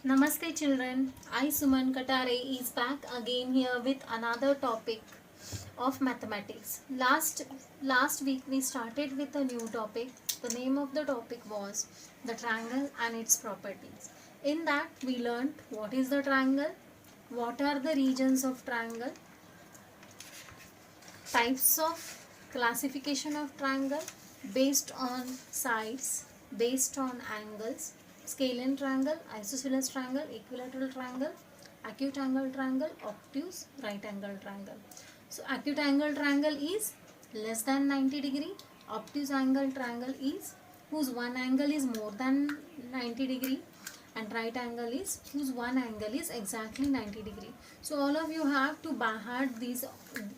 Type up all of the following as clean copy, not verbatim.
Namaste children, I Suman Katare is back again here with another topic of mathematics. Last week we started with a new topic. The name of the topic was the triangle and its properties. In that we learned what is the triangle, what are the regions of triangle, types of classification of triangle based on sides, based on angles, scalene triangle, isosceles triangle, equilateral triangle, acute angle triangle, obtuse right angle triangle. So acute angle triangle is less than 90 degree, obtuse angle triangle is whose one angle is more than 90 degree, and right angle is whose one angle is exactly 90 degree. So all of you have to by heart these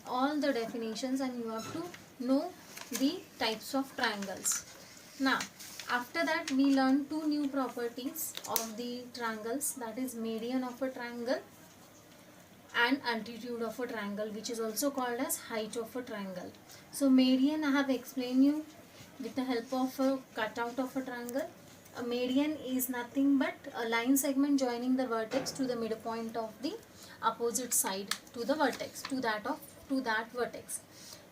all the definitions, and you have to know the types of triangles. Now after that we learn two new properties of the triangles, that is median of a triangle and altitude of a triangle, which is also called as height of a triangle. So median I have explained you with the help of a cutout of a triangle. A median is nothing but a line segment joining the vertex to the midpoint of the opposite side to the vertex, to that vertex.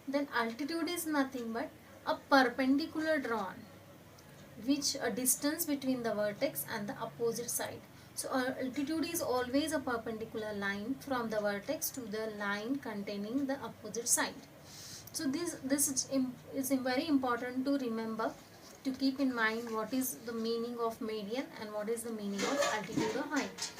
Then altitude is nothing but a perpendicular drawn, which a distance between the vertex and the opposite side. So altitude is always a perpendicular line from the vertex to the line containing the opposite side. So this is very important to remember, to keep in mind what is the meaning of median and what is the meaning of altitude or height.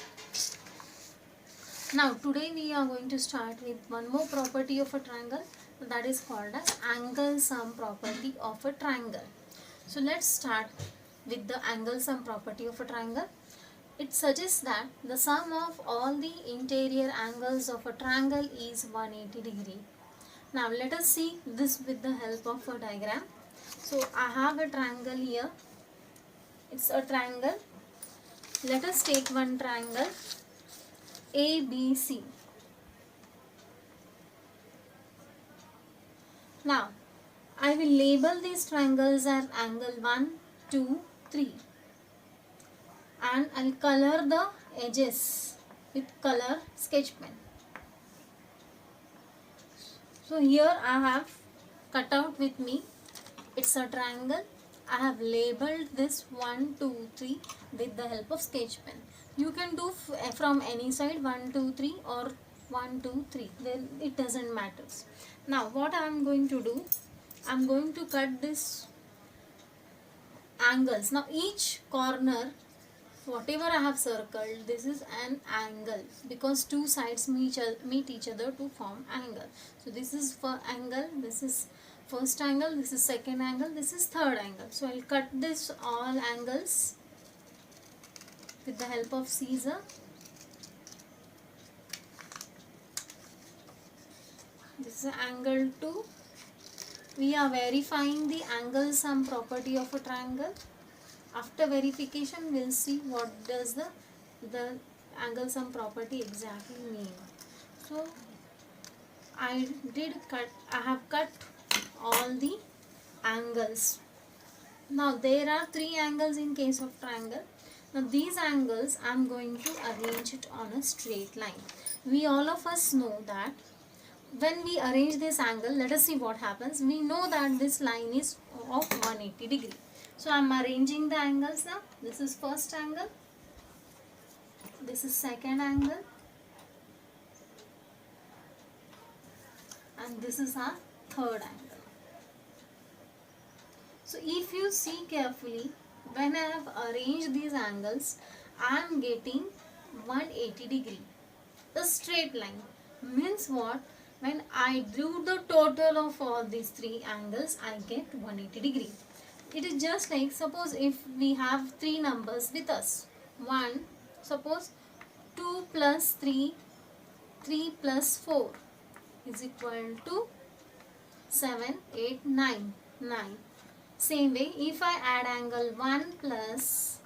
Now today we are going to start with one more property of a triangle, that is called as angle sum property of a triangle. So let's start with the angle sum property of a triangle. It suggests that the sum of all the interior angles of a triangle is 180 degree. Now let us see this with the help of a diagram. So I have a triangle here. It's a triangle. Let us take one triangle ABC. Now I will label these triangles as angle 1, 2, 3, and I'll color the edges with color sketch pen. So here I have cut out with me, it's a triangle. I have labeled this 1, 2, 3 with the help of sketch pen. You can do from any side 1, 2, 3 or 1, 2, 3, then it doesn't matter. Now what I am going to do, I am going to cut this angles. Now each corner, whatever I have circled, this is an angle because two sides meet each other to form angle. So this is for angle, this is first angle, this is second angle, this is third angle. So I'll cut this all angles with the help of scissor. This is angle 2. We are verifying the angle sum property of a triangle. After verification, we'll see what does the angle sum property exactly mean. So I have cut all the angles. Now there are three angles in case of triangle. Now these angles I am going to arrange it on a straight line. We all of us know that when we arrange this angle, let us see what happens. We know that this line is of 180 degree. So I am arranging the angles now. This is first angle, this is second angle, and this is our third angle. So if you see carefully, when I have arranged these angles, I am getting 180 degree. The straight line means what? When I do the total of all these three angles, I get 180 degree. It is just like, suppose if we have three numbers with us. 1, suppose 2 plus 3, 3 plus 4 is equal to 7, 8, 9, 9. Same way, if I add angle 1 plus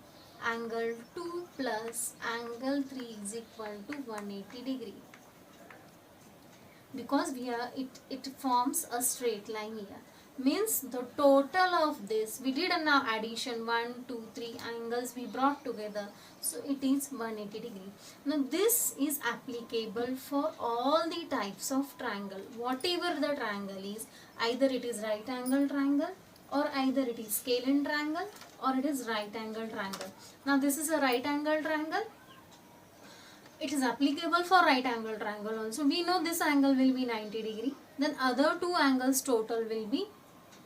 angle 2 plus angle 3 is equal to 180 degree. Because it forms a straight line here. means the total of this, we did an addition 1 2 3 angles we brought together, so it is 180 degree. Now this is applicable for all the types of triangle, whatever the triangle is, either it is right angle triangle, or either it is scalene triangle, or it is right angle triangle. Now this is a right angle triangle, it is applicable for right angle triangle also. We know this angle will be 90 degree, then other two angles total will be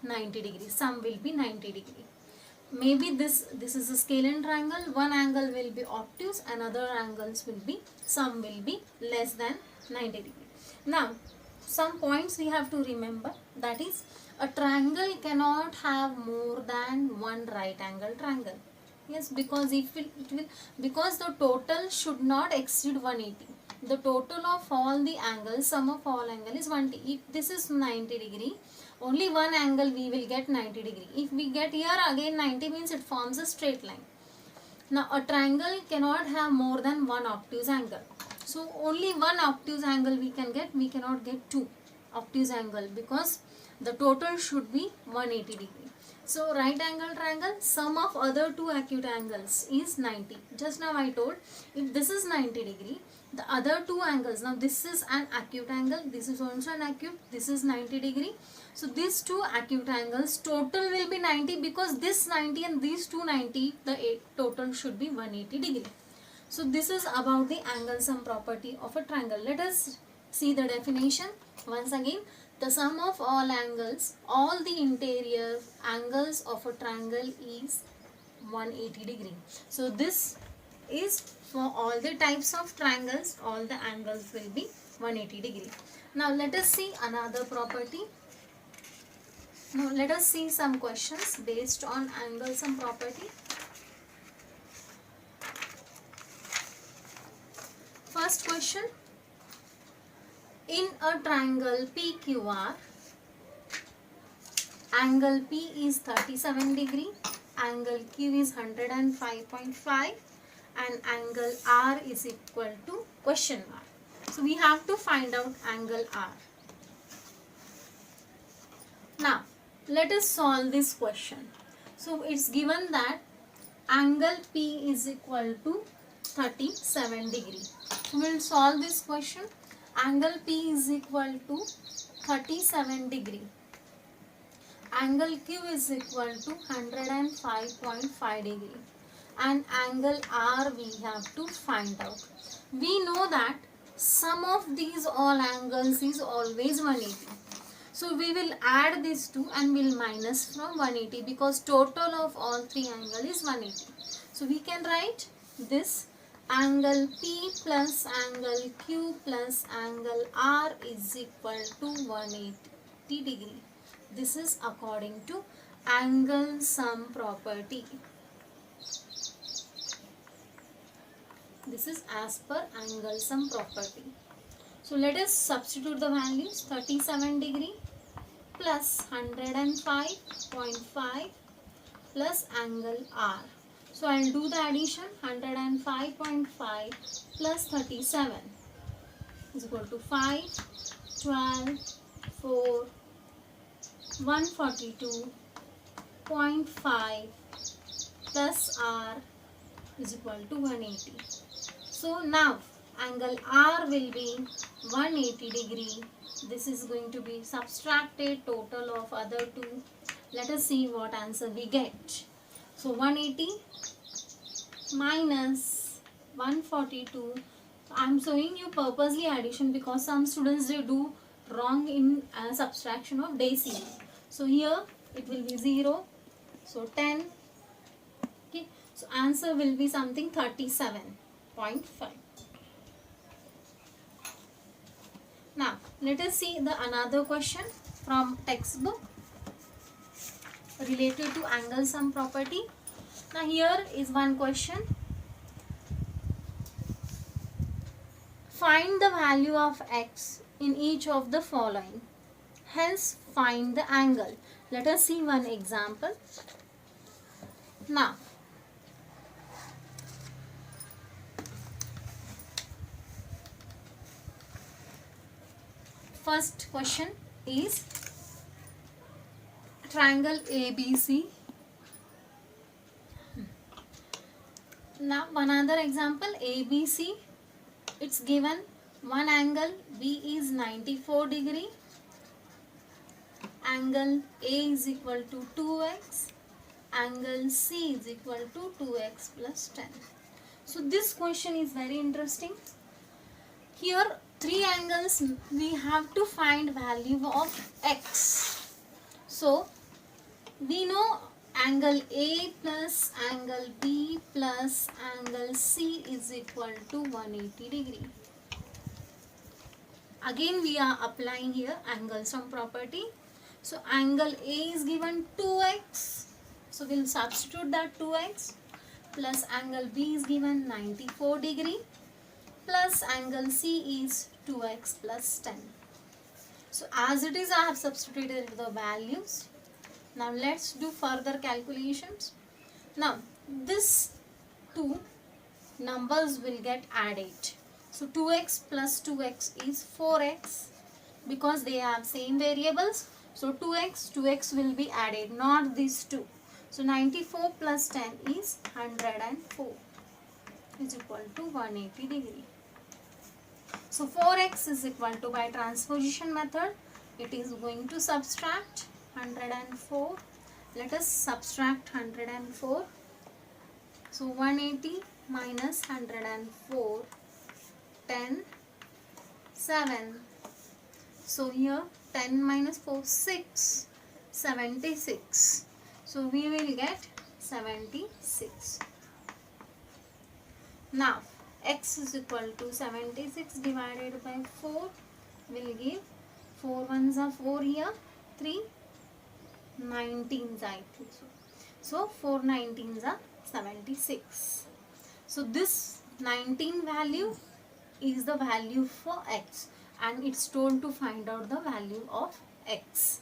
90 degree, sum will be 90 degree. Maybe this is a scalene triangle, one angle will be obtuse and other angles will be, sum will be less than 90 degree. Now some points we have to remember, that is a triangle cannot have more than one right angle triangle. Yes, because it will because the total should not exceed 180. The total of all the angles, sum of all angle is 180. If this is 90 degree, only one angle we will get 90 degree. If we get here again 90, means it forms a straight line. Now a triangle cannot have more than one obtuse angle. So only one obtuse angle we can get, we cannot get two obtuse angle, because the total should be 180 degree. So right angle triangle, sum of other two acute angles is 90. Just now I told, if this is 90 degree, the other two angles, now this is an acute angle, this is also an acute, this is 90 degree. So these two acute angles total will be 90, because this 90 and these two 90, the total should be 180 degree. So this is about the angle sum property of a triangle. Let us see the definition once again. The sum of all angles, all the interior angles of a triangle is 180 degree. So this is for all the types of triangles, all the angles will be 180 degree. Now let us see another property. Now let us see some questions based on angle sum property. First question. In a triangle PQR, angle P is 37 degree, angle Q is 105.5 and angle R is equal to question mark. So we have to find out angle R. Now let us solve this question. So it's given that angle P is equal to 37 degree. So we will solve this question. Angle P is equal to 37 degree. Angle Q is equal to 105.5 degree. And angle R we have to find out. We know that sum of these all angles is always 180. So we will add these two and we'll minus from 180, because total of all three angles is 180. So we can write this angle P plus angle Q plus angle R is equal to 180 degree. This is according to angle sum property. This is as per angle sum property. So let us substitute the values. 37 degree plus 105.5 plus angle R. So I will do the addition. 105.5 plus 37 is equal to 5, 12, 4, 142.5 plus R is equal to 180. So now angle R will be 180 degree. This is going to be subtracted total of other two. Let us see what answer we get. So 180 minus 142. I am showing you purposely addition because some students they do wrong in subtraction of decimal. So here it will be 0. So 10. Okay. So answer will be something 37.5. Now let us see the another question from textbook related to angle sum property. Now here is one question. Find the value of x in each of the following. Hence find the angle. Let us see one example. Now first question is triangle ABC. Now another example, ABC. It's given one angle B is 94 degree, angle A is equal to 2x, angle C is equal to 2x plus 10. So this question is very interesting. Here three angles, we have to find value of x. So we know angle A plus angle B plus angle C is equal to 180 degree. Again we are applying here angle sum property. So angle A is given 2x. So we'll substitute that 2x, plus angle B is given 94 degree, plus angle C is 2x plus 10. So as it is, I have substituted the values. Now let's do further calculations. Now this two numbers will get added. So 2x plus 2x is 4x, because they have same variables. So 2x will be added, not these two. So 94 plus 10 is 104 is equal to 180 degree. So 4x is equal to, by transposition method, it is going to subtract 104. Let us subtract 104. So 180 minus 104, 10, 7. So here 10 minus 4, 6, 76. So we will get 76. Now x is equal to 76 divided by 4 will give 4 ones are 4 here, 3 19s I think so. So 4 19s are 76. So this 19 value is the value for x, and it's told to find out the value of x.